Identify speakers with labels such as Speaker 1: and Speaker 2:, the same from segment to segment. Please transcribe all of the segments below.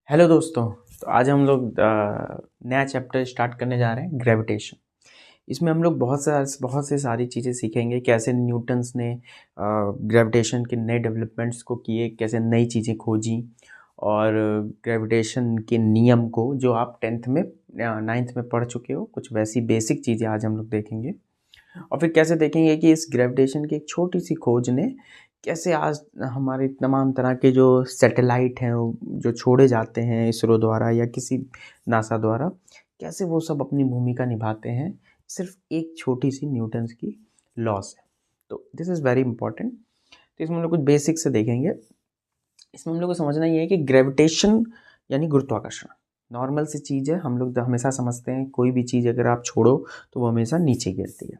Speaker 1: Hello दोस्तों। तो आज हम लोग नया चैप्टर स्टार्ट करने जा रहे हैं, ग्रेविटेशन। इसमें हम लोग बहुत से सारी चीज़ें सीखेंगे, कैसे न्यूटन्स ने ग्रेविटेशन के नए डेवलपमेंट्स को किए, कैसे नई चीज़ें खोजी, और ग्रेविटेशन के नियम को जो आप 10th में 9th में पढ़ चुके हो, कुछ वैसी बेसिक चीज़ें आज हम लोग देखेंगे। और फिर कैसे देखेंगे कि इस ग्रेविटेशन की एक छोटी सी खोज ने कैसे आज हमारे तमाम तरह के जो सैटेलाइट हैं जो छोड़े जाते हैं इसरो द्वारा या किसी नासा द्वारा, कैसे वो सब अपनी भूमिका निभाते हैं सिर्फ एक छोटी सी न्यूटन्स की लॉ से। तो दिस इज़ वेरी इंपॉर्टेंट। तो इसमें हम लोग कुछ बेसिक से देखेंगे। इसमें हम लोग को समझना ये है कि ग्रेविटेशन यानी गुरुत्वाकर्षण नॉर्मल सी चीज़ है। हम लोग हमेशा समझते हैं कोई भी चीज़ अगर आप छोड़ो तो वो हमेशा नीचे गिरती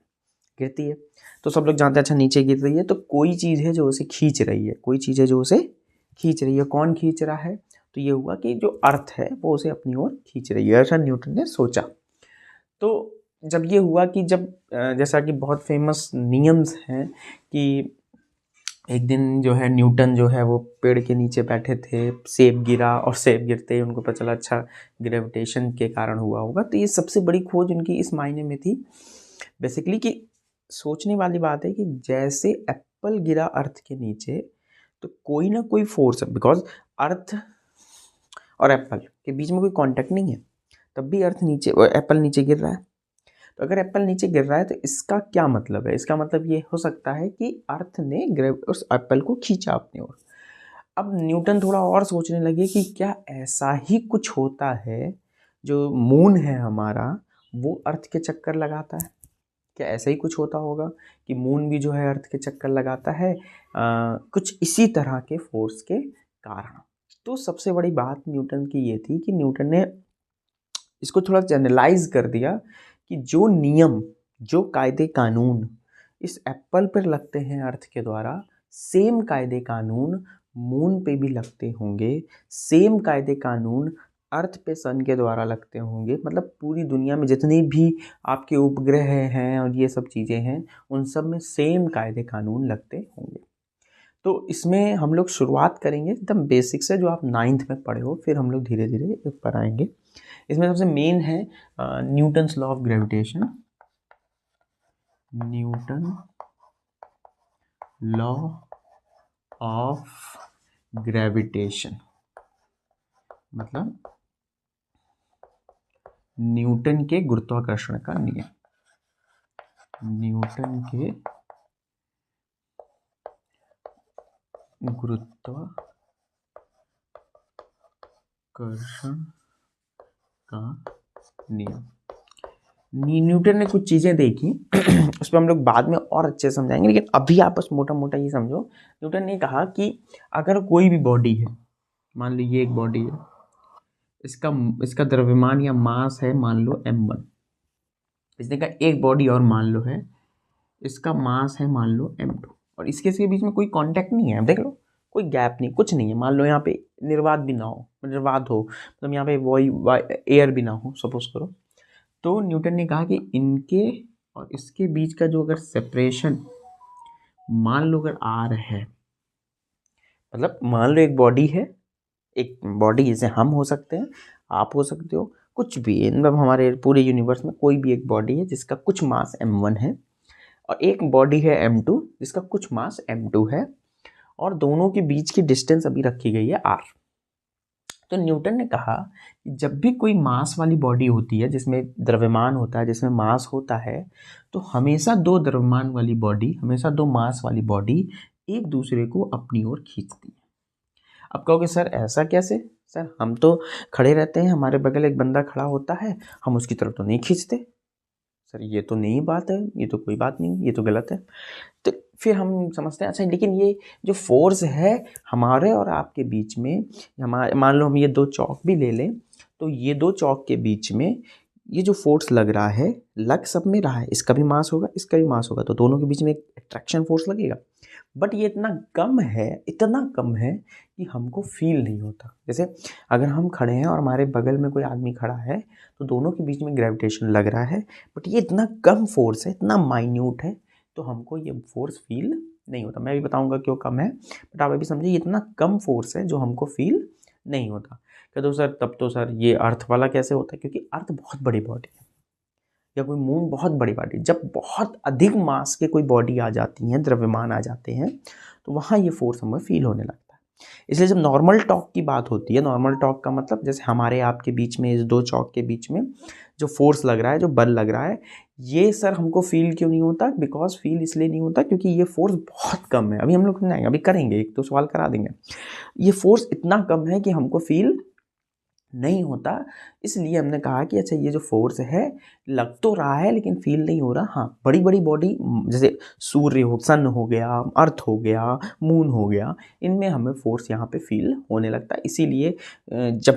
Speaker 1: है। तो सब लोग जानते हैं अच्छा नीचे गिर रही है तो कोई चीज़ है जो उसे खींच रही है, कोई चीज़ है जो उसे खींच रही है। कौन खींच रहा है? तो ये हुआ कि जो अर्थ है वो उसे अपनी ओर खींच रही है, ऐसा न्यूटन ने सोचा। तो जब ये हुआ कि जब जैसा कि बहुत फेमस नियम्स हैं कि एक दिन जो है न्यूटन जो है वो पेड़ के नीचे बैठे थे, सेब गिरा और सेब गिरते ही उनको पता चला अच्छा ग्रेविटेशन के कारण हुआ होगा। तो ये सबसे बड़ी खोज उनकी इस मायने में थी बेसिकली कि सोचने वाली बात है कि जैसे एप्पल गिरा अर्थ के नीचे तो कोई ना कोई फोर्स है, बिकॉज अर्थ और एप्पल के बीच में कोई कांटेक्ट नहीं है, तब भी अर्थ नीचे एप्पल नीचे गिर रहा है। तो अगर एप्पल नीचे गिर रहा है तो इसका क्या मतलब है? इसका मतलब ये हो सकता है कि अर्थ ने उस एप्पल को खींचा अपनी ओर। अब न्यूटन थोड़ा और सोचने लगे कि क्या ऐसा ही कुछ होता है, जो मून है हमारा वो अर्थ के चक्कर लगाता है? क्या ऐसा ही कुछ होता होगा कि मून भी जो है अर्थ के चक्कर लगाता है कुछ इसी तरह के फोर्स के कारण? तो सबसे बड़ी बात न्यूटन की ये थी कि न्यूटन ने इसको थोड़ा जनरलाइज कर दिया कि जो नियम, जो कायदे कानून इस एप्पल पर लगते हैं अर्थ के द्वारा, सेम कायदे कानून मून पे भी लगते होंगे, सेम कायदे कानून अर्थ पे सन के द्वारा लगते होंगे। मतलब पूरी दुनिया में जितनी भी आपके उपग्रह हैं और ये सब चीज़ें हैं उन सब में सेम कायदे कानून लगते होंगे। तो इसमें हम लोग शुरुआत करेंगे एकदम बेसिक से, जो आप 9th में पढ़े हो, फिर हम लोग धीरे धीरे ऊपर आएंगे। इसमें सबसे मेन है Newton's law of gravitation. Newton law of gravitation मतलब न्यूटन के गुरुत्वाकर्षण का नियम। न्यूटन के गुरुत्वाकर्षण का नियम। न्यूटन ने कुछ चीज़ें देखी उस पर हम लोग बाद में और अच्छे समझाएंगे, लेकिन अभी आप बस मोटा मोटा ये समझो। न्यूटन ने कहा कि अगर कोई भी बॉडी है, मान लो ये एक बॉडी है, इसका द्रव्यमान या मास है मान लो m1। इसने कहा एक बॉडी और मान लो है, इसका मास है मान लो m2, और इसके बीच में कोई कांटेक्ट नहीं है। देख लो कोई गैप नहीं, कुछ नहीं है। मान लो यहाँ पे निर्वात भी ना हो, निर्वात हो मतलब यहाँ पे एयर भी ना हो, सपोज करो। तो न्यूटन ने कहा कि इनके और इसके बीच का जो अगर सेपरेशन मान लो अगर r है, मतलब मान लो एक बॉडी है, एक बॉडी जैसे हम हो सकते हैं, आप हो सकते हो, कुछ भी मतलब हमारे पूरे यूनिवर्स में कोई भी एक बॉडी है जिसका कुछ मास m1 है, और एक बॉडी है m2 जिसका कुछ मास m2 है, और दोनों के बीच की डिस्टेंस अभी रखी गई है r। तो न्यूटन ने कहा कि जब भी कोई मास वाली बॉडी होती है, जिसमें द्रव्यमान होता है, जिसमें मास होता है, तो हमेशा दो द्रव्यमान वाली बॉडी, हमेशा दो मास वाली बॉडी एक दूसरे को अपनी ओर खींचती है। अब कहोगे सर ऐसा कैसे? सर हम तो खड़े रहते हैं, हमारे बगल एक बंदा खड़ा होता है, हम उसकी तरफ तो नहीं खींचते। सर ये तो नहीं बात है, ये तो कोई बात नहीं, ये तो गलत है। तो फिर हम समझते हैं अच्छा लेकिन ये जो फोर्स है हमारे और आपके बीच में, हमारे मान लो हम ये दो चौक भी ले लें, तो ये दो चौक के बीच में ये जो फोर्स लग रहा है, लग सब में रहा है, इसका भी मास होगा, इसका भी मास होगा, तो दोनों के बीच में एक अट्रैक्शन फोर्स लगेगा। बट ये इतना कम है, इतना कम है कि हमको फील नहीं होता। जैसे अगर हम खड़े हैं और हमारे बगल में कोई आदमी खड़ा है तो दोनों के बीच में ग्रेविटेशन लग रहा है, बट ये इतना कम फोर्स है, इतना माइन्यूट है, तो हमको ये फोर्स फील नहीं होता। मैं भी बताऊंगा क्यों कम है, बट आप अभी समझिए इतना कम फोर्स है जो हमको फील नहीं होता। कहते हो सर तब तो सर ये अर्थ वाला कैसे होता है, क्योंकि अर्थ बहुत बड़ी बॉडी है या कोई मून बहुत बड़ी बॉडी। जब बहुत अधिक मास के कोई बॉडी आ जाती हैं, द्रव्यमान आ जाते हैं, तो वहाँ ये फोर्स हमें फील होने लगता है। इसलिए जब नॉर्मल टॉक की बात होती है, नॉर्मल टॉक का मतलब जैसे हमारे आपके बीच में, इस दो चौक के बीच में जो फोर्स लग रहा है, जो बल लग रहा है, ये सर हमको फील क्यों नहीं होता? बिकॉज फील इसलिए नहीं होता क्योंकि ये फोर्स बहुत कम है। अभी हम लोग नहीं, अभी करेंगे, एक तो सवाल करा देंगे। ये फोर्स इतना कम है कि हमको फील नहीं होता। इसलिए हमने कहा कि अच्छा ये जो फोर्स है लग तो रहा है लेकिन फील नहीं हो रहा। हाँ, बड़ी बड़ी बॉडी जैसे सूर्य हो, सन हो गया, अर्थ हो गया, मून हो गया, इनमें हमें फोर्स यहाँ पे फील होने लगता है। इसीलिए जब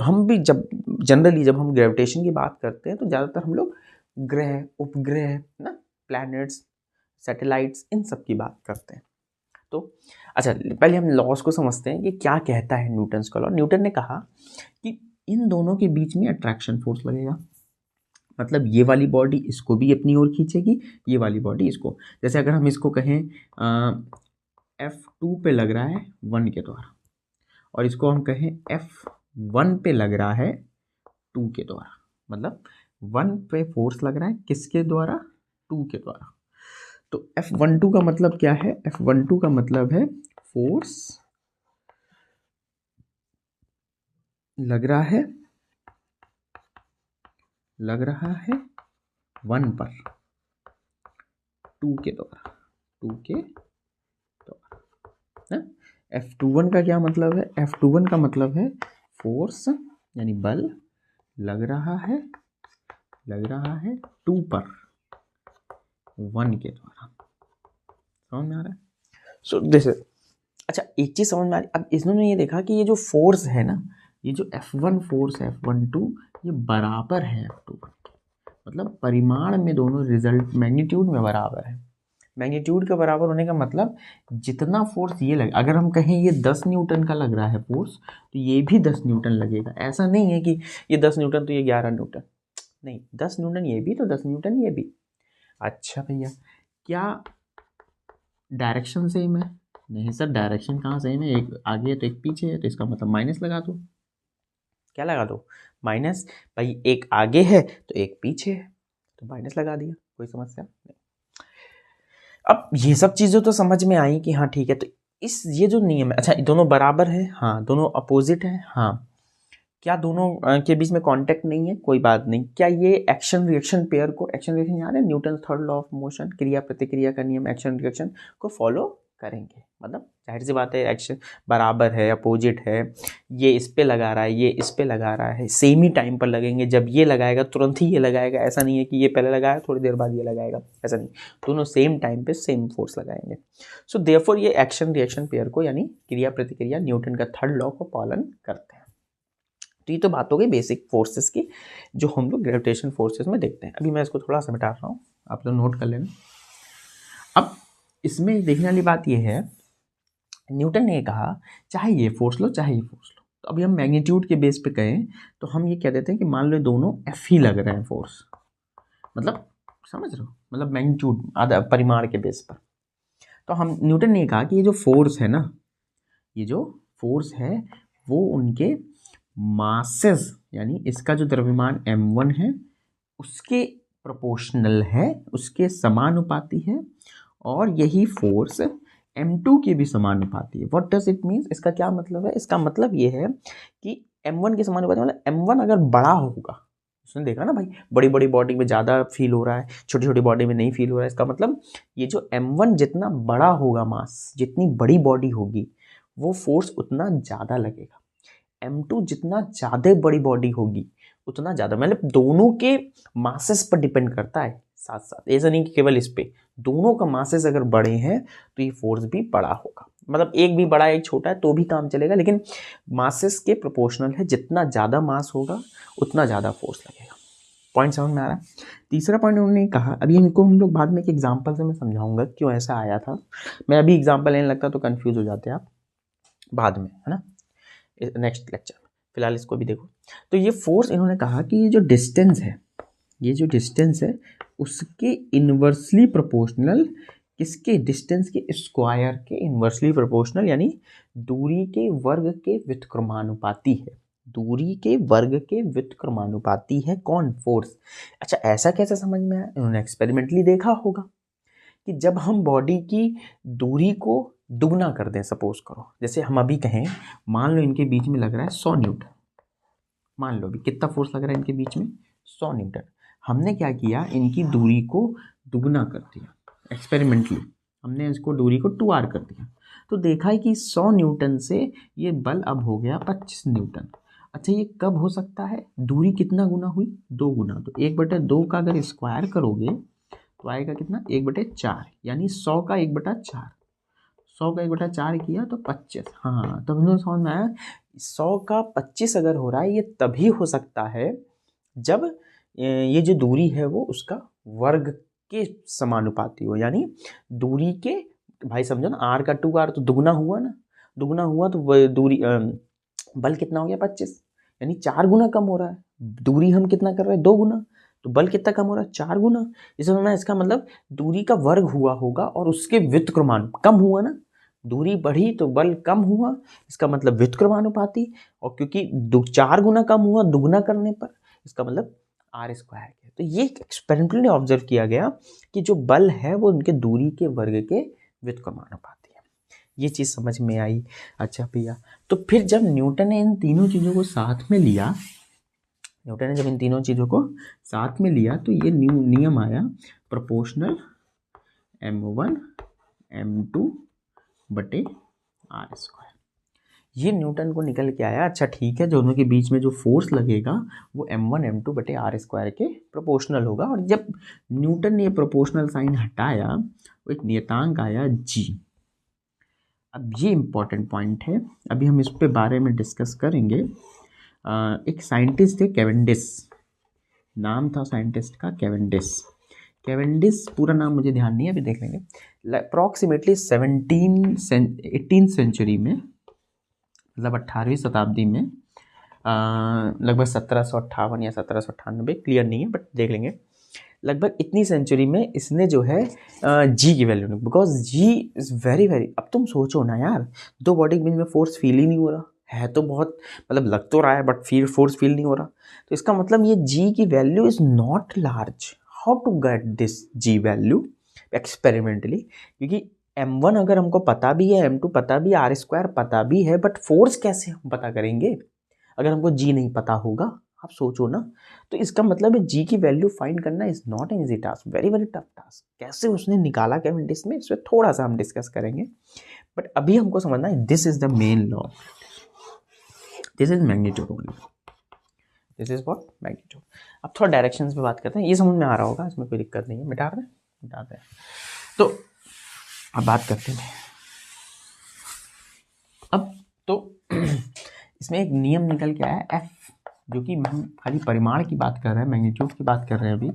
Speaker 1: जनरली जब हम ग्रेविटेशन की बात करते हैं तो ज़्यादातर हम लोग ग्रह, उपग्रह ना, प्लैनेट्स, सैटेलाइट्स, इन सब की बात करते हैं। तो अच्छा, पहले हम लॉस को समझते हैं कि क्या कहता है न्यूटन्स का लॉ। न्यूटन ने कहा कि इन दोनों के बीच में अट्रैक्शन फोर्स लगेगा। मतलब ये वाली बॉडी इसको भी अपनी ओर खींचेगी, ये वाली बॉडी इसको। जैसे अगर हम इसको कहें F2 पे लग रहा है 1 के द्वारा, और इसको हम कहें F1 पे लग रहा है 2 के द्वारा। मतलब 1 पे फोर्स लग रहा है किसके द्वारा? 2 के द्वारा। तो F12 का मतलब क्या है? F12 का मतलब है फोर्स लग रहा है 1 पर 2 के द्वारा, 2 के द्वारा। F21 का क्या मतलब है? F21 का मतलब है फोर्स यानी बल लग रहा है 2 पर 1 के द्वारा। समझ में आ रहा है? सो दिस इज, अच्छा एक चीज समझ में आ रही। अब इन्होंने ये देखा कि ये जो फोर्स है ना, ये जो F1 फोर्स है, F12, ये बराबर है F21 के। मतलब परिमाण में दोनों रिजल्ट मैग्नीट्यूड में बराबर है। मैग्नीट्यूड के बराबर होने का मतलब जितना फोर्स ये लगे, अगर हम कहें ये 10 न्यूटन का लग रहा है फोर्स, तो ये भी 10 न्यूटन लगेगा। ऐसा नहीं है कि ये 10 न्यूटन तो ये 11 न्यूटन, नहीं, 10 न्यूटन ये भी तो 10 न्यूटन ये भी। अच्छा भैया, क्या डायरेक्शन सेम है? नहीं सर, डायरेक्शन कहाँ सेम है? एक आगे है तो एक पीछे है, तो इसका मतलब माइनस लगा दो। क्या लगा दो? माइनस। भाई एक आगे है तो एक पीछे है, तो माइनस लगा दिया, कोई समस्या नहीं। अब ये सब चीज़ें तो समझ में आई कि हाँ ठीक है। तो इस ये जो नियम है, अच्छा दोनों बराबर है, हाँ दोनों अपोजिट है, हाँ। क्या दोनों के बीच में कांटेक्ट नहीं है? कोई बात नहीं। क्या ये एक्शन रिएक्शन पेयर को, एक्शन रिएक्शन याद है Newton third law of motion, क्रिया प्रतिक्रिया का नियम, एक्शन रिएक्शन को फॉलो करेंगे? मतलब जाहिर सी बात है, एक्शन बराबर है, अपोजिट है, ये इस पे लगा रहा है, ये इस पे लगा रहा है, सेम ही टाइम पर लगेंगे। जब ये लगाएगा तुरंत ही ये लगाएगा, ऐसा नहीं है कि ये पहले लगाया थोड़ी देर बाद ये लगाएगा, ऐसा नहीं। दोनों सेम टाइम पे सेम फोर्स लगाएंगे। सो देयरफॉर ये एक्शन रिएक्शन पेयर को यानी क्रिया प्रतिक्रिया न्यूटन का थर्ड लॉ को पालन करते हैं। तो ये तो बात हो गई बेसिक फोर्सेस की, जो हम लोग ग्रेविटेशन फोर्सेस में देखते हैं। अभी मैं इसको थोड़ा सा मिटा रहा हूँ, आप लोग नोट कर लेना। अब इसमें देखने वाली बात ये है, न्यूटन ने कहा चाहे ये फोर्स लो चाहे ये फोर्स लो। तो अभी हम मैग्नीट्यूड के बेस पे कहें तो हम ये कह देते हैं कि मान लो दोनों एफ ही लग रहे हैं फोर्स, मतलब समझ रहे हो, मतलब मैग्नीट्यूड आधा परिमाण के बेस पर। तो हम न्यूटन ने कहा कि ये जो फोर्स है ना, ये जो फोर्स है वो उनके मासेस यानी इसका जो द्रव्यमान m1 है उसके प्रोपोर्शनल है, उसके समानुपाती है, और यही फोर्स m2 के भी समानुपाती है। What does it means? इसका क्या मतलब है? इसका मतलब ये है कि m1 के समानुपाती, मतलब m1 अगर बड़ा होगा, उसने देखा ना भाई, बड़ी बड़ी बॉडी में ज़्यादा फील हो रहा है, छोटी छोटी बॉडी में नहीं फील हो रहा है। इसका मतलब ये जो m1 जितना बड़ा होगा मास, जितनी बड़ी बॉडी होगी वो फोर्स उतना ज़्यादा लगेगा। m2 जितना ज़्यादा बड़ी बॉडी होगी उतना ज़्यादा, मतलब दोनों के मासेस पर डिपेंड करता है साथ साथ। ऐसा नहीं कि केवल इस पे, दोनों का मासेस अगर बड़े हैं तो ये फोर्स भी बड़ा होगा। मतलब एक भी बड़ा एक छोटा है तो भी काम चलेगा, लेकिन मासेस के प्रोपोर्शनल है। जितना ज़्यादा मास होगा उतना ज़्यादा फोर्स लगेगा। पॉइंट समझ में आ रहा है? तीसरा पॉइंट उन्होंने कहा, अभी इनको हम लोग बाद में एक एग्जाम्पल से मैं समझाऊंगा क्यों ऐसा आया था। मैं अभी एग्जाम्पल लेने लगता तो कन्फ्यूज हो जाते आप बाद में, है ना, नेक्स्ट लेक्चर में। फिलहाल इसको भी देखो। तो ये फोर्स इन्होंने कहा कि ये जो डिस्टेंस है, ये जो डिस्टेंस है उसके इन्वर्सली प्रोपोर्शनल, किसके? डिस्टेंस के स्क्वायर के इन्वर्सली प्रोपोर्शनल, यानी दूरी के वर्ग के व्युत्क्रमानुपाती है। दूरी के वर्ग के व्युत्क्रमानुपाती है कौन? फोर्स। अच्छा, ऐसा कैसे समझ में आया? उन्होंने एक्सपेरिमेंटली देखा होगा कि जब हम बॉडी की दूरी को दुगना कर दें, सपोज करो, जैसे हम अभी कहें, मान लो इनके बीच में लग रहा है 100 न्यूटन, मान लो अभी कितना फोर्स लग रहा है इनके बीच में? 100 न्यूटन। हमने क्या किया, इनकी दूरी को दुगना कर दिया एक्सपेरिमेंटली, हमने इसको दूरी को 2r कर दिया, तो देखा है कि 100 न्यूटन से ये बल अब हो गया 25 न्यूटन। अच्छा, ये कब हो सकता है? दूरी कितना गुना हुई? 2 गुना। तो 1/2 का अगर स्क्वायर करोगे तो आएगा कितना? 1/4, यानी 100 का 1/4, 100 का 1/4 किया तो 25। हाँ, तब हमने समझ में आया 100 का 25 अगर हो रहा है, ये तभी हो सकता है जब ये जो दूरी है वो उसका वर्ग के समानुपाती हो, यानी दूरी के, भाई समझो ना, r का 2r तो दुगना हुआ ना, दुगना हुआ तो दूरी बल कितना हो गया? 25, यानी 4 गुना कम हो रहा है। दूरी हम कितना कर रहे हैं? 2 गुना, तो बल कितना कम हो रहा है? 4 गुना। इसका मतलब दूरी का वर्ग हुआ होगा और उसके व्युत्क्रमान कम हुआ ना, दूरी बढ़ी तो बल कम हुआ, इसका मतलब व्युत्क्रमानुपाती, और क्योंकि 4 गुना कम हुआ दुगना करने पर, इसका मतलब r स्क्वायर है। तो ये एक्सपेरिमेंटली ऑब्जर्व किया गया कि जो बल है वो उनके दूरी के वर्ग के व्युत्क्रमानुपाती है। ये चीज़ समझ में आई? अच्छा भैया, तो फिर जब न्यूटन ने इन तीनों चीज़ों को साथ में लिया, न्यूटन ने जब इन तीनों चीज़ों को साथ में लिया तो ये नियम आया, प्रोपोर्शनल m1 m2 बटे r स्क्वायर। ये न्यूटन को निकल के आया। अच्छा ठीक है, दोनों के बीच में जो फोर्स लगेगा वो m1 m2 बटे r स्क्वायर के प्रोपोर्शनल होगा। और जब न्यूटन ने ये प्रोपोर्शनल साइन हटाया, वो एक नियतांक आया g। अब ये इम्पॉर्टेंट पॉइंट है, अभी हम इस पे बारे में डिस्कस करेंगे। एक साइंटिस्ट थे कैवेंडिश, नाम था साइंटिस्ट का कैवेंडिश। कैवेंडिश पूरा नाम मुझे ध्यान नहीं है, अभी देख लेंगे। अप्रॉक्सीमेटली 18th सेंचुरी में, मतलब 18वीं शताब्दी में, लगभग 1758 या 1798, क्लियर नहीं है बट देख लेंगे, लगभग इतनी सेंचुरी में इसने जो है जी की value, because G is very very, अब तुम सोचो ना यार, दो बॉडी के बीच में फोर्स फील ही नहीं हो रहा है, तो बहुत मतलब लग तो रहा है बट फोर्स फील नहीं हो रहा, तो इसका मतलब ये जी की value is not large. How to get this G value experimentally? क्योंकि m1 अगर हमको पता भी है, m2 पता भी है, r स्क्वायर पता भी है, बट फोर्स कैसे हम पता करेंगे अगर हमको जी नहीं पता होगा? आप सोचो ना। तो इसका मतलब है जी की वैल्यू फाइंड करना is not an easy task, very very tough task. कैसे उसने निकाला कैवेंडिश में, इसमें थोड़ा सा हम डिस्कस करेंगे, बट अभी हमको समझना है this is the main law, this is magnitude only, this is what? Magnitude. अब थोड़ा डायरेक्शंस पे बात करते हैं, ये समझ में आ रहा होगा, इसमें कोई दिक्कत नहीं है, मिटा दें। तो अब बात करते हैं, अब तो इसमें एक नियम निकल के आया एफ, जो कि हम खाली परिमाण की बात कर रहे हैं, मैग्नीट्यूड की बात कर रहे हैं अभी,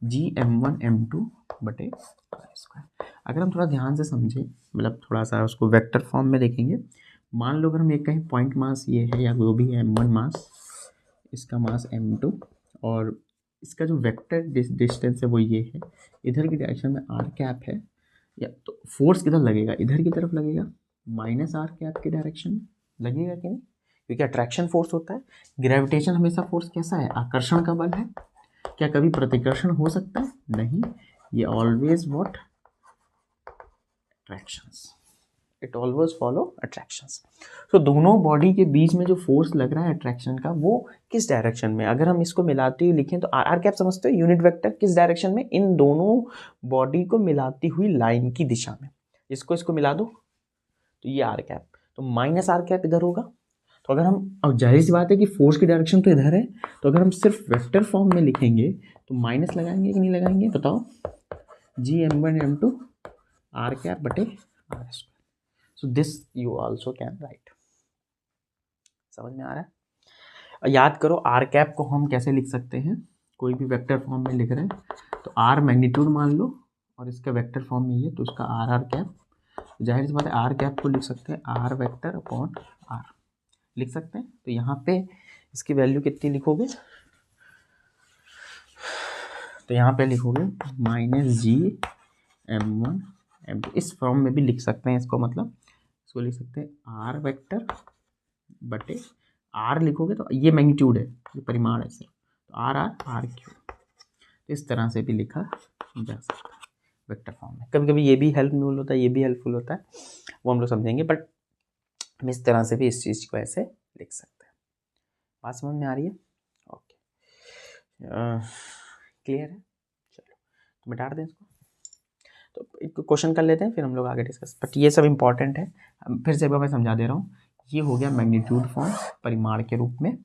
Speaker 1: जी m1 m2 बटे r स्क्वायर। अगर हम थोड़ा ध्यान से समझें, मतलब थोड़ा सा उसको वेक्टर फॉर्म में देखेंगे, मान लो अगर हम एक कहीं पॉइंट मास ये है, या वो भी है m1 मास, इसका मास m2, और इसका जो वेक्टर डिस्टेंस है वो ये है, इधर की डायरेक्शन में r कैप है, या तो फोर्स किधर लगेगा? इधर की तरफ लगेगा, माइनस r कैप की डायरेक्शन में लगेगा कि नहीं? क्योंकि अट्रैक्शन फोर्स होता है, ग्रेविटेशन हमेशा फोर्स कैसा है? आकर्षण का बल है। क्या कभी प्रतिकर्षण हो सकता है? नहीं, ये always what? Attractions, it always follow attractions. तो दोनों बॉडी के बीच में जो फोर्स लग रहा है अट्रैक्शन का, वो किस डायरेक्शन में? अगर हम इसको मिलाते हुए लिखें तो आर कैप समझते हो, यूनिट वेक्टर किस डायरेक्शन में? इन दोनों बॉडी को मिलाती हुई लाइन की दिशा में। इसको मिला दो तो ये आर कैप, तो माइनस आर कैप इधर होगा। तो अगर हम, अब जाहिर सी बात है कि फोर्स की डायरेक्शन तो इधर है, तो अगर हम सिर्फ वेक्टर फॉर्म में लिखेंगे तो माइनस लगाएंगे कि नहीं लगाएंगे? बताओ। G m1 m2 r cap बटे r square. So this you also can write. समझ में आ रहा है? और याद करो आर कैप को हम कैसे लिख सकते हैं, कोई भी वेक्टर फॉर्म में लिख रहे हैं तो आर मैग्नीट्यूड मान लो, और इसका वेक्टर फॉर्म में ये, तो उसका आर आर कैप, जाहिर सी बात है आर कैप को लिख सकते हैं आर वेक्टर अपॉन आर, लिख सकते हैं। तो यहाँ पे इसकी वैल्यू कितनी लिखोगे? तो यहाँ पे लिखोगे माइनस जी m1 m2, इस फॉर्म में भी लिख सकते हैं इसको, मतलब इसको लिख सकते हैं आर वेक्टर बटे आर लिखोगे तो ये मैग्नीट्यूड है, ये परिमाण है सिर्फ, तो आर आर आर क्यूब, इस तरह से भी लिखा जा सकता है वेक्टर फॉर्म में। कभी कभी ये भी हेल्पफुल होता है, ये भी हेल्पफुल होता है, वो हम लोग समझेंगे, बट हम इस तरह से भी इस चीज़ को ऐसे लिख सकते हैं। बात समझ में आ रही है? ओके, क्लियर है? चलो तो मिटा दें इसको, तो एक क्वेश्चन कर लेते हैं, फिर हम लोग आगे डिस्कस, बट ये सब इंपॉर्टेंट है। फिर से एक बार मैं समझा दे रहा हूँ, ये हो गया मैग्नीट्यूड फॉर्म परिमाण के रूप में।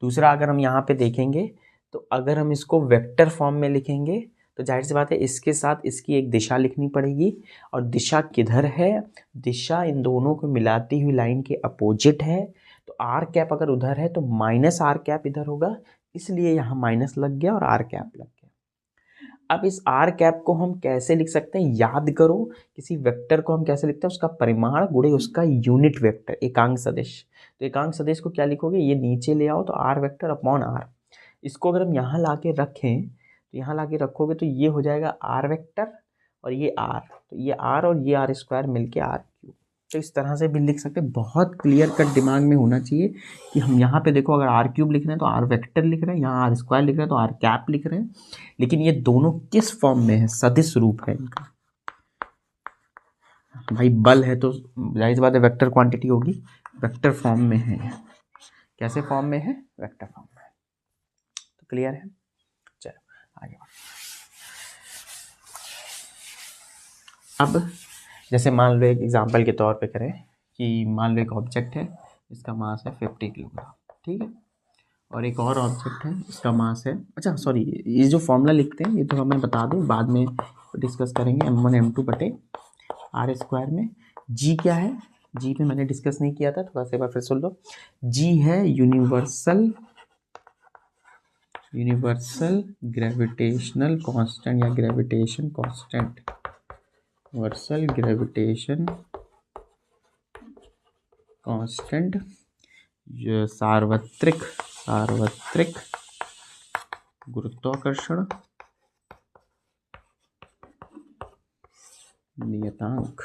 Speaker 1: दूसरा, अगर हम यहाँ पे देखेंगे तो अगर हम इसको वेक्टर फॉर्म में लिखेंगे तो जाहिर सी बात है इसके साथ इसकी एक दिशा लिखनी पड़ेगी, और दिशा किधर है, दिशा इन दोनों को मिलाती हुई लाइन के अपोजिट है, तो आर कैप अगर उधर है तो माइनस आर कैप इधर होगा, इसलिए यहाँ माइनस लग गया और आर कैप लग गया। अब इस आर कैप को हम कैसे लिख सकते हैं, याद करो, किसी वेक्टर को हम कैसे लिखते हैं, उसका परिमाण गुणे उसका यूनिट वेक्टर, एकांक सदिश। तो एकांक सदिश को क्या लिखोगे, ये नीचे ले आओ तो आर वेक्टर अपॉन आर, इसको अगर हम यहाँ ला के रखें तो यहाँ ला के रखोगे तो ये हो जाएगा आर वेक्टर, और ये आर, तो ये आर और ये आर स्क्वायर मिलके आर क्यूब। तो इस तरह से भी लिख सकते हैं, बहुत क्लियर कट दिमाग में होना चाहिए कि हम यहाँ पे देखो अगर आर क्यूब लिख रहे हैं तो आर वेक्टर लिख रहे हैं, यहाँ आर स्क्वायर लिख रहे हैं तो आर कैप लिख रहे हैं, लेकिन ये दोनों किस फॉर्म में है, सदिश रूप है इनका। भाई बल है तो जाहिर सी बात है वेक्टर क्वांटिटी होगी, वेक्टर फॉर्म में है, कैसे फॉर्म में है, वेक्टर फॉर्म में। तो क्लियर है? चलो आगे बढ़ो। अब जैसे मान लो एक एग्जांपल के तौर पे करें कि मान लो एक ऑब्जेक्ट है, इसका मास है 50 किलोग्राम, ठीक है, और एक और ऑब्जेक्ट है, इसका मास है, अच्छा सॉरी, ये जो फॉर्मूला लिखते हैं ये तो हमें बता दूं, बाद में डिस्कस करेंगे, m1 m2 बटे आर स्क्वायर में। जी क्या है, जी पे मैंने डिस्कस नहीं किया था, थोड़ा सा एक बार फिर सुन लो। जी है यूनिवर्सल ग्रेविटेशनल कांस्टेंट या gravitation constant, universal gravitation constant, सार्वत्रिक गुरुत्वाकर्षण नियतांक,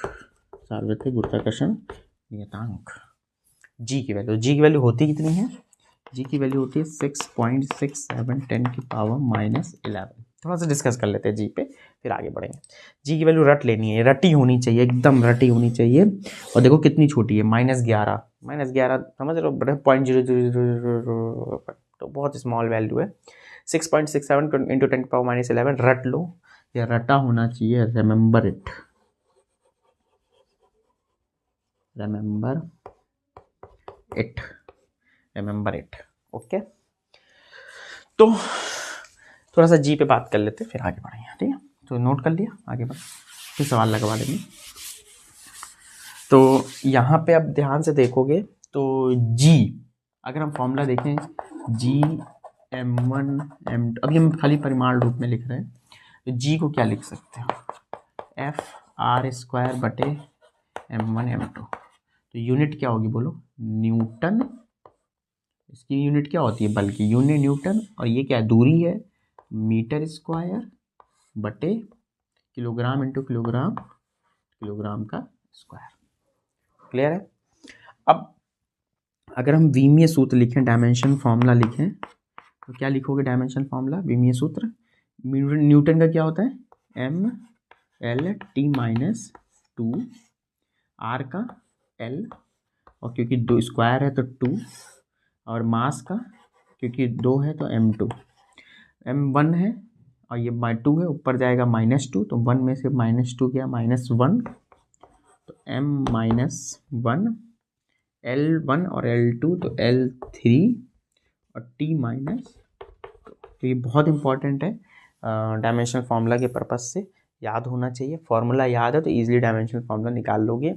Speaker 1: सार्वत्रिक गुरुत्वाकर्षण नियतांक। जी की वैल्यू होती कितनी है, जी की वैल्यू होती है 6.67 10⁻⁻11। थोड़ा सा डिस्कस कर लेते हैं जी पे, फिर आगे बढ़ेंगे। जी की वैल्यू रट लेनी है, रटी होनी चाहिए, एकदम रटी होनी चाहिए, और देखो कितनी छोटी है, -11 समझ रहे हो, बड़े 0.0000, तो बहुत स्मॉल वैल्यू है। 6.67 × 10⁻⁻11 रट लो, या रटा होना चाहिए, रिमेंबर इट, ओके। तो थोड़ा सा जी पे बात कर लेते, फिर आगे बढ़ेंगे, ठीक है, तो नोट कर लिया, आगे बढ़, फिर सवाल लगवा लेंगे। तो यहाँ पे अब ध्यान से देखोगे तो जी, अगर हम फॉर्मूला देखें, जी m1 m2, अभी हम खाली परिमाण रूप में लिख रहे हैं, तो जी को क्या लिख सकते हो, f r स्क्वायर बटे m1 m2, तो यूनिट क्या होगी बोलो, न्यूटन, इसकी यूनिट क्या होती है, बल की यूनिट न्यूटन, और ये क्या है, दूरी है, मीटर स्क्वायर बटे किलोग्राम इंटू किलोग्राम का स्क्वायर। क्लियर है? अब अगर हम विमीय सूत्र लिखें, डायमेंशन फॉर्मूला लिखें, तो क्या लिखोगे, डायमेंशन फॉर्मूला विमीय सूत्र, न्यूटन का क्या होता है, m/L/T-2, आर का L, और क्योंकि 2 स्क्वायर है तो 2, और मास का क्योंकि 2 है तो m2, m1 है और ये -2 है, ऊपर जाएगा -2, तो 1 में से -2 गया -1, तो m-1, L1 और L2 तो L3 और T-2, तो ये बहुत इंपॉर्टेंट है, डायमेंशनल फार्मूला के पर्पज से याद होना चाहिए, फार्मूला याद है तो इजीली डायमेंशनल फार्मूला निकाल लोगे।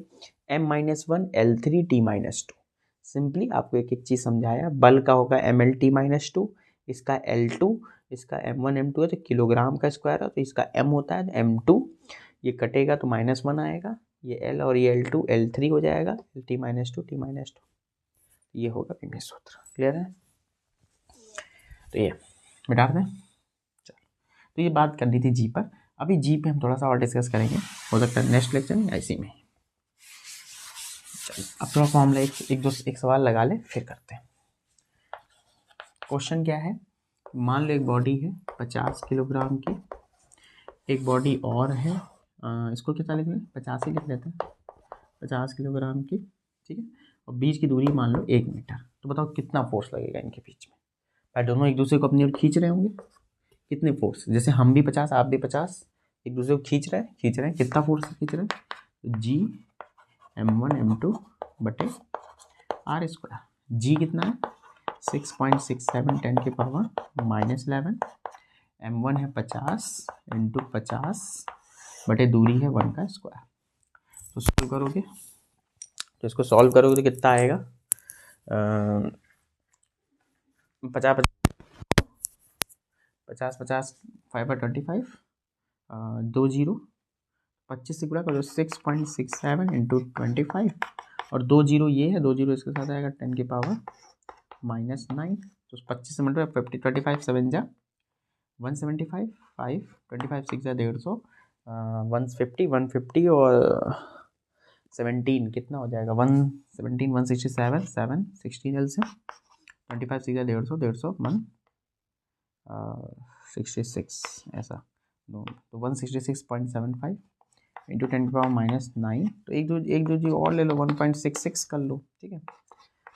Speaker 1: m-1 L3 T-2, सिंपली आपको एक एक चीज़ समझाया, बल का होगा mL/T-2, इसका L2, इसका m1 m2 है तो किलोग्राम का स्क्वायर है तो इसका m होता है m2, ये कटेगा तो -1 आएगा, ये L और ये L2 L3 हो जाएगा, T-2, ये होगा विमीय सूत्र। क्लियर है? तो ये मिटा दें, चलो, तो ये बात करनी थी जी पर, अभी जी पे हम थोड़ा सा और डिस्कस करेंगे, हो सकता है नेक्स्ट लेक्चर में इसी में। चलो अब थोड़ा फॉर्मूला एक सवाल लगा ले, फिर करते हैं। क्वेश्चन क्या है, मान लो एक बॉडी है 50 किलोग्राम की, एक बॉडी और है, इसको कितना लिख लें, 50 ही लिख लेते हैं, 50 किलोग्राम की, ठीक है, और बीच की दूरी मान लो 1 मीटर। तो बताओ कितना फोर्स लगेगा इनके बीच में। भाई दोनों एक दूसरे को अपनी ओर खींच रहे होंगे, कितने फोर्स, जैसे हम भी 50 आप भी 50 एक दूसरे को खींच रहे हैं, कितना फोर्स खींच रहे हैं, जी m1 m2 बटे आर स्क्वायर। जी कितना है 6.67 10 की पावर -11, m1 है 50 इंटू 50 बटे दूरी है 1 का स्क्वायर। तो सॉल्व करोगे, तो इसको सॉल्व करोगे तो कितना आएगा, 50 50 50 5/25, 2 जीरो 25 से गुणा करो 6.67 इंटू 25, और 2 जीरो ये है, 2 जीरो इसके साथ आएगा 10 की पावर -9। तो 25 से मतलब 50 25 7 जा 175, 5 25 6 जा 150, 150 150 और 17 कितना हो जाएगा 117 167 7 16 एल से 25 6 जा 150 150 166 ऐसा, तो 166.75 इंटू 10 की पावर -9, तो एक दो जी और ले लो 1.66 कर लो, ठीक है,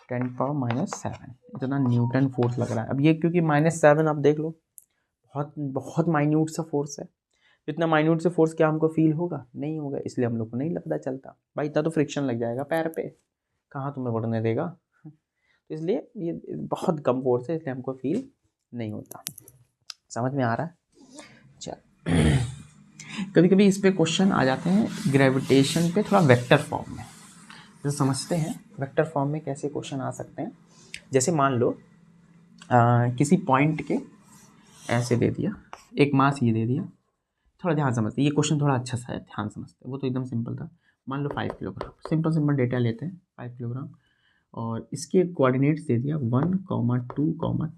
Speaker 1: 10 की पावर -7, इतना न्यूटन फोर्स लग रहा है। अब ये क्योंकि -7 आप देख लो बहुत बहुत माइन्यूट सा फोर्स है, इतना माइन्यूट से फोर्स क्या हमको फील होगा, नहीं होगा, इसलिए हम लोग को नहीं पता चलता। भाई इतना तो फ्रिक्शन लग जाएगा पैर पे, कहाँ तुम्हें बढ़ने देगा, तो इसलिए ये बहुत कम फोर्स है, इसलिए हमको फील नहीं होता। समझ में आ रहा है। चल कभी कभी इस पे क्वेश्चन आ जाते हैं ग्रेविटेशन पे थोड़ा वेक्टर फॉर्म में, जो समझते हैं वेक्टर फॉर्म में कैसे क्वेश्चन आ सकते हैं। जैसे मान लो किसी पॉइंट के ऐसे दे दिया, एक मास ये दे दिया, थोड़ा ध्यान समझते, ये क्वेश्चन थोड़ा अच्छा सा है, ध्यान समझते, वो तो एकदम सिंपल था। मान लो 5 किलोग्राम, सिंपल डेटा लेते हैं 5 किलोग्राम, और इसके कोऑर्डिनेट्स दे दिया 1, 2, 3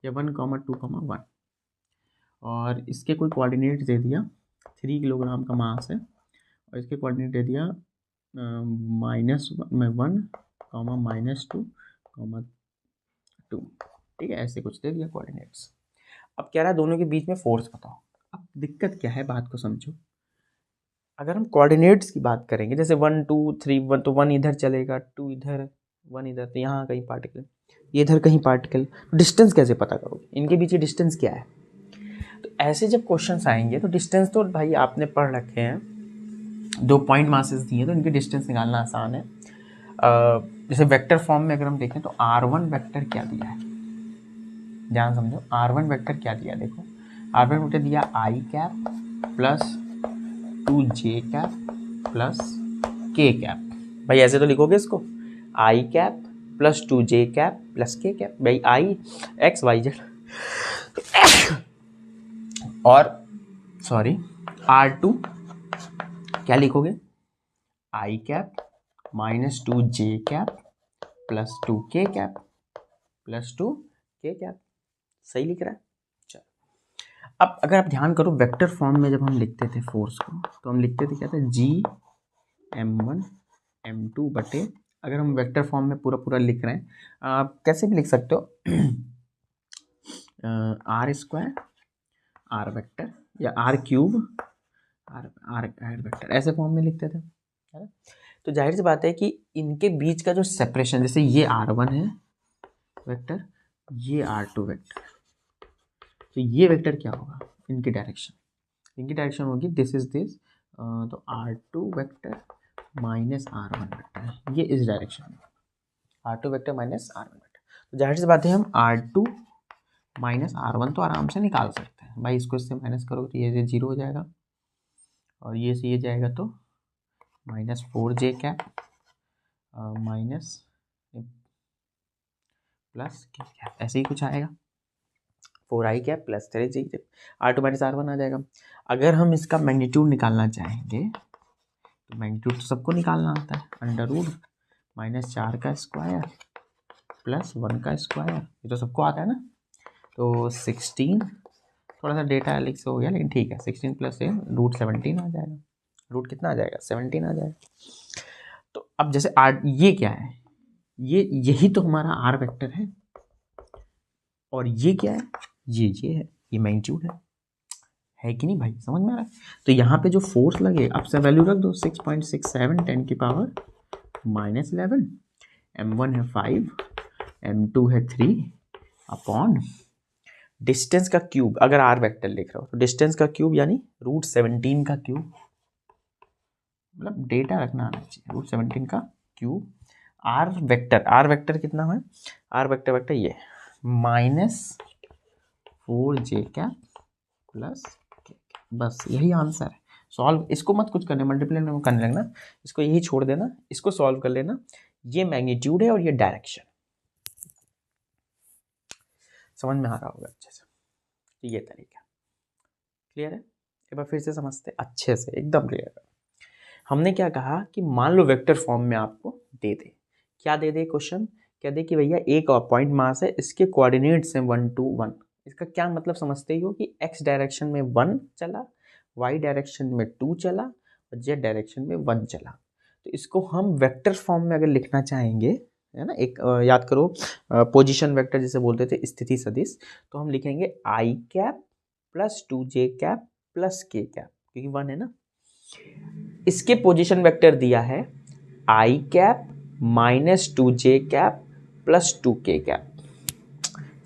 Speaker 1: या 1, 2, 1, और इसके कोई कोऑर्डिनेट दे दिया 3 किलोग्राम का मास है, और इसके कोऑर्डिनेट दे दिया -1, -2, ठीक है, ऐसे कुछ दे दिया कोऑर्डिनेट्स। अब कह रहा है दोनों के बीच में फोर्स बताओ। अब दिक्कत क्या है, बात को समझो। अगर हम कोऑर्डिनेट्स की बात करेंगे, जैसे 1 2 3 1, तो 1 इधर चलेगा, 2 इधर, 1 इधर, तो यहाँ कहीं पार्टिकल, ये इधर कहीं पार्टिकल, डिस्टेंस कैसे पता करोगे, इनके बीच डिस्टेंस क्या है। तो ऐसे जब क्वेश्चंस आएंगे तो डिस्टेंस तो भाई आपने पढ़ रखे हैं, 2 पॉइंट मासेस दिए तो इनके डिस्टेंस निकालना आसान है। जैसे वेक्टर फॉर्म में अगर हम देखें तो r1 वेक्टर क्या दिया है, ध्यान समझो, r1 वेक्टर क्या दिया, देखो r1 वेक्टर दिया i cap plus 2j cap plus k cap. भाई ऐसे तो लिखोगे इसको, i cap plus 2j cap plus k cap, भाई i x y z, और सॉरी r2 क्या लिखोगे, i cap minus 2j cap plus 2k cap plus 2k cap, सही लिख रहा है। चलो अब अगर आप ध्यान करो, वेक्टर फॉर्म में जब हम लिखते थे फोर्स को, तो हम लिखते थे क्या था, g m1 m2 बटे, अगर हम वेक्टर फॉर्म में पूरा लिख रहे हैं, आप कैसे भी लिख सकते हो, आर स्क्वायर आर वेक्टर या आर क्यूब आर वेक्टर, ऐसे फॉर्म में लिखते थे, है ना। तो जाहिर सी बात है कि इनके बीच का जो सेपरेशन, जैसे ये r1 है वेक्टर, ये r2 वेक्टर, तो ये वेक्टर क्या होगा, इनकी डायरेक्शन होगी दिस इज दिस, तो r2 vector minus r1 vector, ये इस डायरेक्शन में, r2 vector minus r1 vector. तो जाहिर सी बात है हम r2 माइनस r1 तो आराम से निकाल सकते हैं भाई, इसको इससे माइनस करोगे तो ये 0 हो जाएगा, और ये से ये जाएगा तो -4j cap minus plus k cap, ऐसे ही कुछ आएगा, 4i cap plus 3j cap, r2 minus r1 आ जाएगा। अगर हम इसका मैग्नीट्यूड निकालना चाहेंगे, तो मैग्नीट्यूड तो सबको निकालना आता है, √-4 का स्क्वायर प्लस 1 का स्क्वायर, ये तो सबको आता है ना। तो 16, थोड़ा सा डेटा अलग से हो गया लेकिन ठीक है, 16 प्लस √17 आ जाएगा, रूट कितना आ जाएगा 17 आ जाएगा। तो अब जैसे आर, ये क्या है, ये यही तो हमारा आर वेक्टर है, और ये क्या है, ये है, ये मैग्नीट्यूड है कि नहीं भाई, समझ में आ रहा है। तो यहाँ पे जो फोर्स लगे, अब से वैल्यू रख दो, 6.67 10 की पावर -11, m1 है 5, m2 है 3 अपॉन डिस्टेंस का क्यूब। अगर आर वेक्टर लिख रहा हो तो डिस्टेंस का क्यूब यानी √17 का क्यूब, मतलब डेटा रखना आना चाहिए, √17 का क्यूब। आर वेक्टर कितना है, आर वेक्टर ये -4j प्लस k, बस यही आंसर है। सॉल्व, इसको मत कुछ करने, मल्टीप्लाई करने लगना, इसको यही छोड़ देना, इसको सॉल्व कर लेना। ये मैग्नीट्यूड है और ये डायरेक्शन, समझ में आ रहा होगा अच्छे से। ये तरीका क्लियर है। एक बार फिर से समझते अच्छे से, एकदम क्लियर है। हमने क्या कहा कि मान लो वेक्टर फॉर्म में आपको दे दे, क्या दे दे क्वेश्चन, क्या दे कि भैया एक पॉइंट मास है, इसके कोऑर्डिनेट्स हैं 1 2 1। इसका क्या मतलब समझते ही हो कि x डायरेक्शन में 1 चला, y डायरेक्शन में 2 चला और z डायरेक्शन में 1 चला। तो इसको हम वेक्टर फॉर्म में अगर लिखना चाहेंगे, है ना, एक याद करो पोजीशन वेक्टर जिसे बोलते थे, स्थिति सदिश, तो हम लिखेंगे i cap plus 2j cap plus k cap, क्योंकि 1 है ना। इसके पोजीशन वेक्टर दिया है i cap -2j cap plus 2k cap,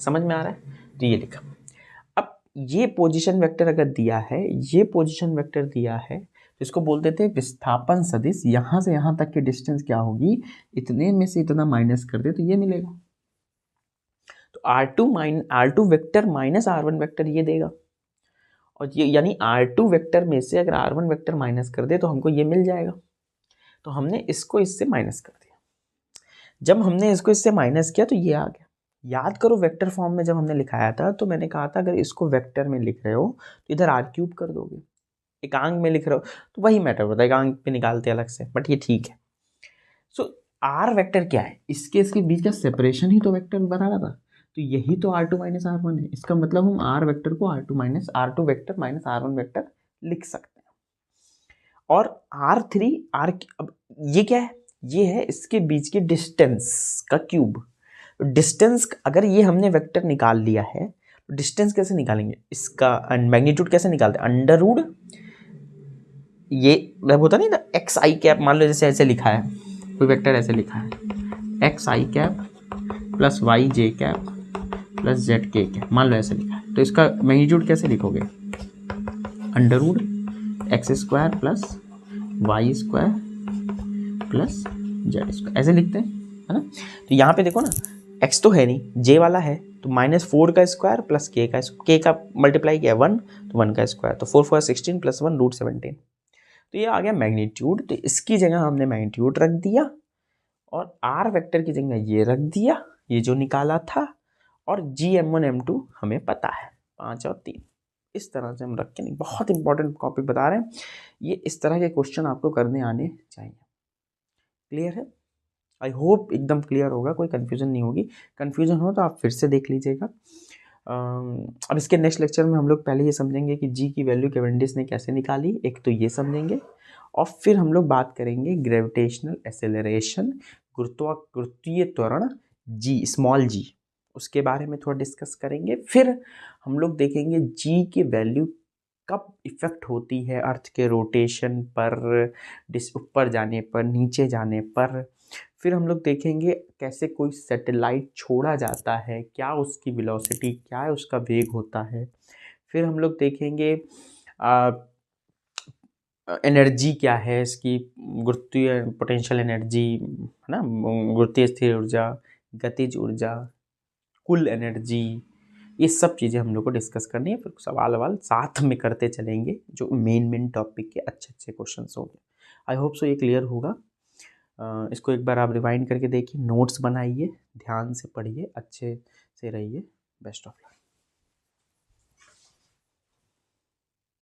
Speaker 1: समझ में आ रहा है। तो ये लिखा। अब ये पोजीशन वेक्टर अगर दिया है, ये पोजीशन वेक्टर दिया है, तो इसको बोलते थे विस्थापन सदिश। यहाँ से यहाँ तक की डिस्टेंस क्या होगी, इतने में से इतना माइनस कर दे तो ये मिलेगा। तो R2 vector minus R1 vector ये देगा, और ये यानी R2 वेक्टर में से अगर R1 वेक्टर माइनस कर दे तो हमको ये मिल जाएगा। तो हमने इसको इससे माइनस कर दिया। जब हमने इसको इससे माइनस किया तो ये आ गया। याद करो वेक्टर फॉर्म में जब हमने लिखाया था तो मैंने कहा था अगर इसको वेक्टर में लिख रहे हो तो इधर r³ कर दोगे, एकांक में लिख रहे हो तो वही मैटर होता है, एकांक पे निकालते अलग से, बट ये ठीक है। सो R वेक्टर क्या है, इसके बीच का सेपरेशन ही तो वेक्टर बना रहा था, तो यही तो R2 - R1 है। इसका मतलब हम R वेक्टर को R2 वेक्टर -R1 वेक्टर लिख सकते हैं। और R3 अब ये क्या है, ये है इसके बीच की डिस्टेंस का क्यूब। डिस्टेंस अगर ये हमने वेक्टर निकाल लिया है तो डिस्टेंस कैसे निकालेंगे, इसका मैग्नीट्यूड कैसे निकालते हैं, अंडर रूट, ये मतलब होता नहीं ना एक्स आई कैप, मान लो जैसे ऐसे लिखा है, कोई वेक्टर ऐसे लिखा है एक्स आई कैप प्लस वाई जे कैप प्लस जेड के कैप, मान लो ऐसे लिखा है, तो इसका मैग्नीट्यूड कैसे लिखोगे, under root x square plus y square plus z square, ऐसे लिखते हैं, है ना। तो यहाँ पे देखो ना, x तो है नहीं, j वाला है, तो -4 का स्क्वायर प्लस k का मल्टीप्लाई किया 1, तो 1 का स्क्वायर, तो 4 4 16 प्लस 1 √17। तो ये आ गया मैग्नीट्यूड। तो इसकी जगह हमने मैग्नीट्यूड रख दिया और r वेक्टर की जगह ये रख दिया, ये जो निकाला था, और gm1 m2 हमें पता है 5 और 3। इस तरह से हम रख के, नहीं बहुत इंपॉर्टेंट टॉपिक बता रहे हैं, ये इस तरह के क्वेश्चन आपको करने आने चाहिए। क्लियर है, आई होप एकदम क्लियर होगा, कोई कन्फ्यूजन नहीं होगी। कन्फ्यूजन हो तो आप फिर से देख लीजिएगा। अब इसके नेक्स्ट लेक्चर में हम लोग पहले ये समझेंगे कि जी की वैल्यू कैवेंडिश ने कैसे निकाली, एक तो ये समझेंगे, और फिर हम लोग बात करेंगे ग्रेविटेशनल एक्सेलरेशन, गुरुत्वीय त्वरण जी, स्मॉल जी, उसके बारे में थोड़ा डिस्कस करेंगे। फिर हम लोग देखेंगे जी की वैल्यू कब इफेक्ट होती है अर्थ के रोटेशन पर, ऊपर जाने पर, नीचे जाने पर। फिर हम लोग देखेंगे कैसे कोई सैटेलाइट छोड़ा जाता है, क्या उसकी वेलोसिटी, क्या है उसका वेग होता है। फिर हम लोग देखेंगे एनर्जी क्या है इसकी, गुरुत्वीय पोटेंशियल एनर्जी, है ना, गुरुत्वीय स्थिर ऊर्जा, गतिज ऊर्जा, कुल एनर्जी, ये सब चीज़ें हम लोग को डिस्कस करनी है। फिर सवाल साथ में करते चलेंगे, जो मेन टॉपिक के अच्छे अच्छे क्वेश्चन होंगे। आई होप सो ये क्लियर होगा। इसको एक बार आप रिवाइंड करके देखिए, नोट्स बनाइए, ध्यान से पढ़िए, अच्छे से रहिए। Best of luck.